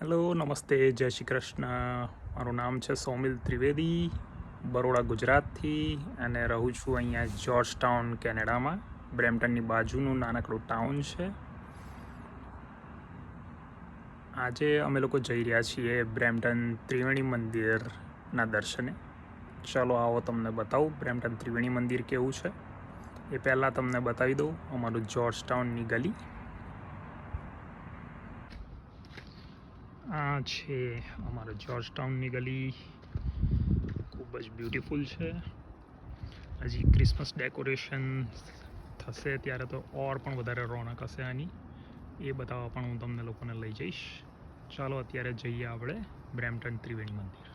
Hello, નમસ્તે, જય શ્રી કૃષ્ણ. મારું નામ છે સોમિલ ત્રિવેદી, બરોડા ગુજરાતથી, અને રહું છું અહીંયા જ્યોર્જ ટાઉન કેનેડામાં. બ્રેમ્પટનની બાજુનું નાનકડું ટાઉન છે. આજે અમે લોકો જઈ રહ્યા છીએ બ્રેમ્પટન ત્રિવેણી મંદિરના દર્શને. ચાલો આવો તમને બતાવું બ્રેમ્પટન ત્રિવેણી મંદિર કેવું છે. એ પહેલાં તમને બતાવી દઉં અમારું જ્યોર્જ ટાઉનની ગલી. આ છે અમારો જ્યોર્જ ટાઉનની ગલી, ખૂબ જ બ્યુટીફુલ છે. હજી ક્રિસમસ ડેકોરેશન થશે ત્યારે તો ઓર પણ વધારે રોનક હશે આની. એ બતાવવા પણ હું તમને લોકોને લઈ જઈશ. ચાલો અત્યારે જઈએ આપણે બ્રેમ્પટન ત્રિવેણી મંદિર.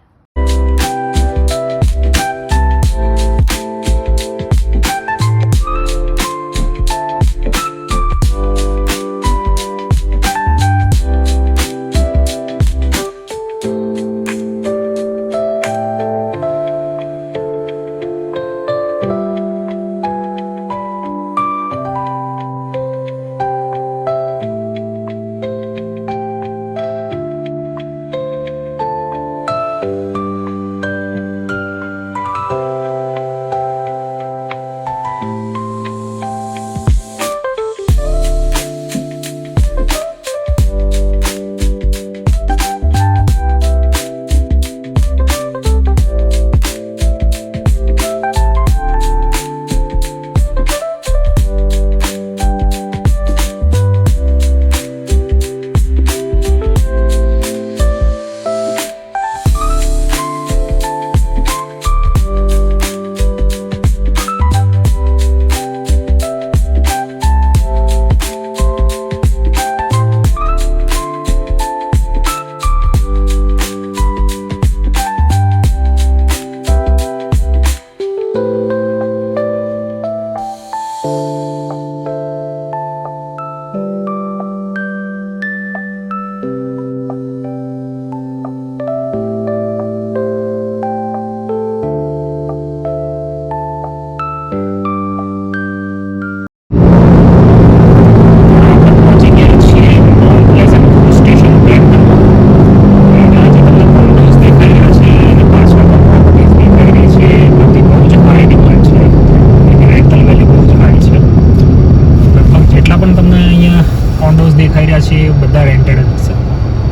દેખાઈ રહ્યા છે એ બધા રેન્ટેડ જ હશે,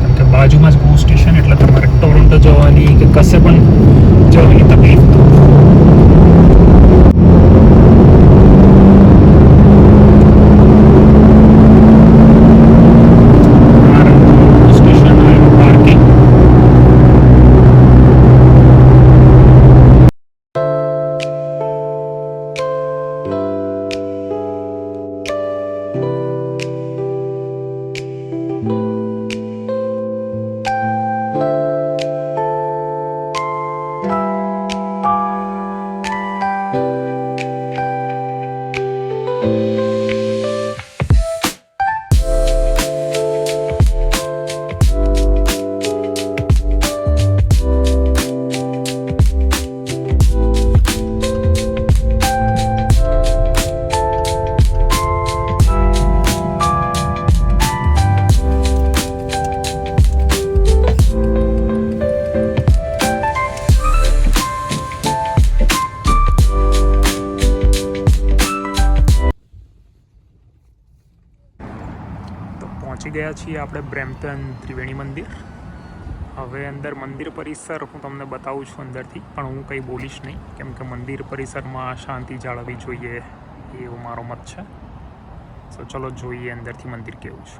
કેમ કે બાજુમાં જ ગો સ્ટેશન, એટલે તમારે ટોરન્ટો જવાની કે કશે પણ જવાની તકલીફ પહોંચી ગયા છીએ આપણે બ્રેમ્પટન ત્રિવેણી મંદિર. હવે અંદર મંદિર પરિસર હું તમને બતાવું છું અંદરથી, પણ હું કંઈ બોલીશ નહીં, કેમ કે મંદિર પરિસરમાં શાંતિ જાળવવી જોઈએ એવો મારો મત છે. તો ચલો જોઈએ અંદરથી મંદિર કેવું છે.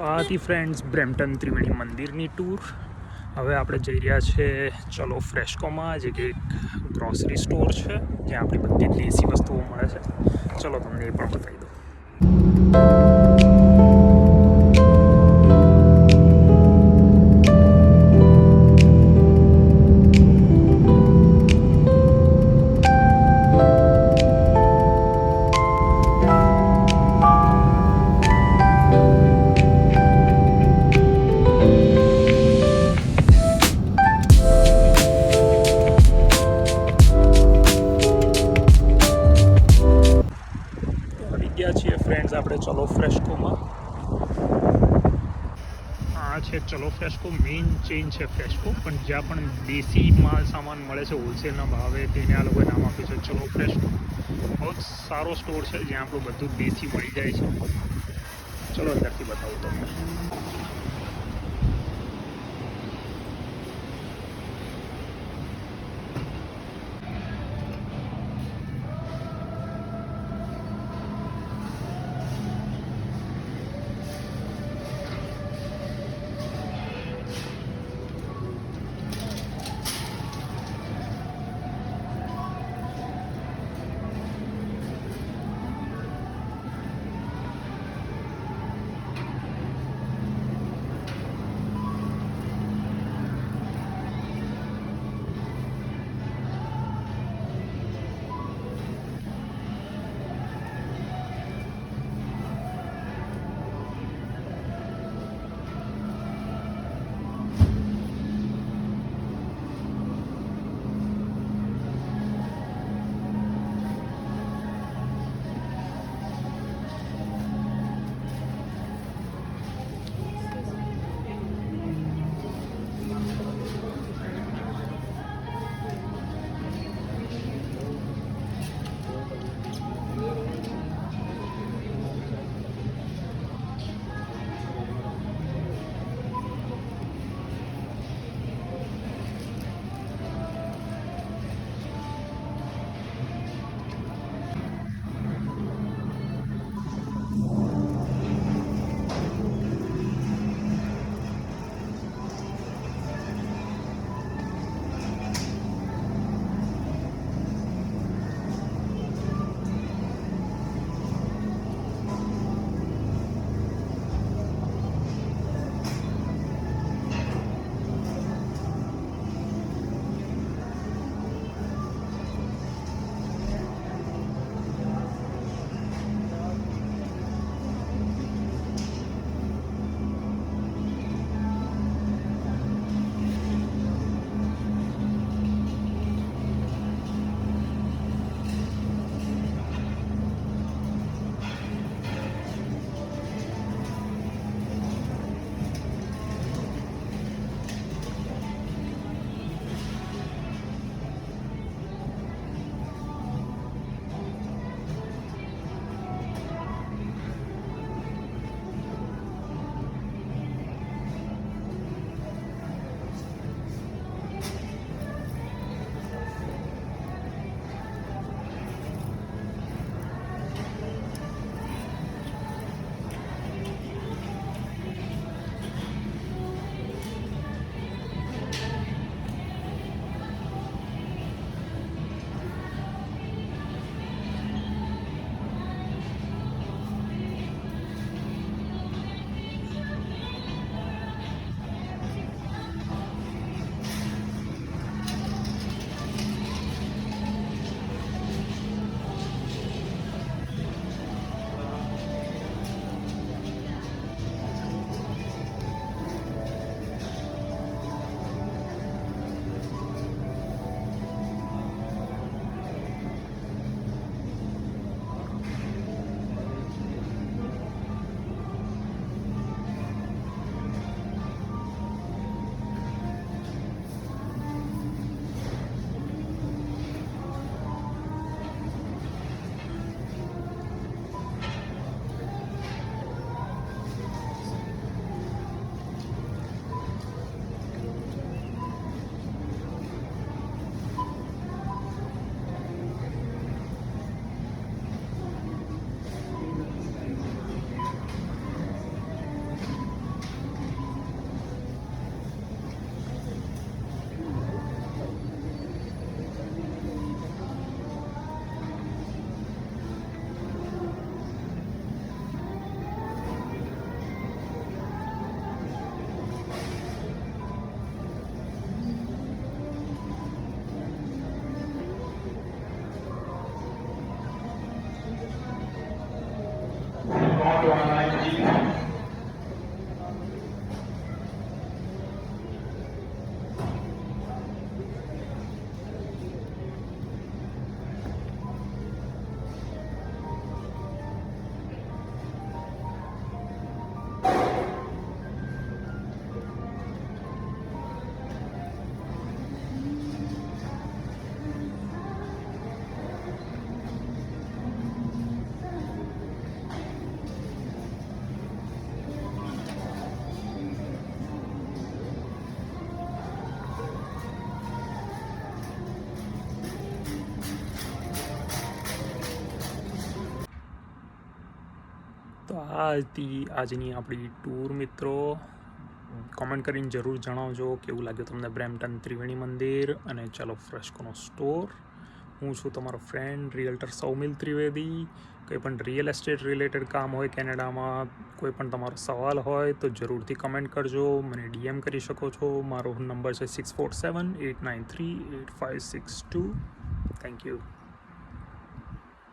આ હતી ફ્રેન્ડ્સ બ્રેમ્પટન ત્રિવેણી મંદિરની ટૂર. હવે આપણે જઈ રહ્યા છે ચલો ફ્રેશકોમાં, જે કે એક ગ્રોસરી સ્ટોર છે જ્યાં આપણી બધી દેશી વસ્તુઓ મળે છે. ચલો તમને એ પણ બતાવી દઉં. છીએ ફ્રેન્ડ્સ આપણે ચલો ફ્રેશકોમાં. આ છે ચલો ફ્રેશકો, મેઇન ચેઇન છે ફ્રેશકો, પણ જ્યાં પણ દેશી માલ સામાન મળે છે હોલસેલના ભાવે તેને આ લોકોએ નામ આપ્યું છે ચલો ફ્રેશકો. બહુ જ સારો સ્ટોર છે જ્યાં આપણું બધું દેશી મળી જાય છે. ચલો અંદરથી બતાવું તમને. આ હતી આજની આપણી ટૂર મિત્રો. કોમેન્ટ કરીને જરૂર જણાવજો કેવું લાગ્યું તમને બ્રેમ્પટન ત્રિવેણી મંદિર અને ચાલો ફ્રેસ્કોનો સ્ટોર. હું છું તમારો ફ્રેન્ડ રિયલ્ટર સૌમિલ ત્રિવેદી. કંઈ પણ રિયલ એસ્ટેટ રિલેટેડ કામ હોય કેનેડામાં, કોઈ પણ તમારો સવાલ હોય તો જરૂરથી કમેન્ટ કરજો, મને DM કરી શકો છો. મારો નંબર છે 6478938562. Thank you.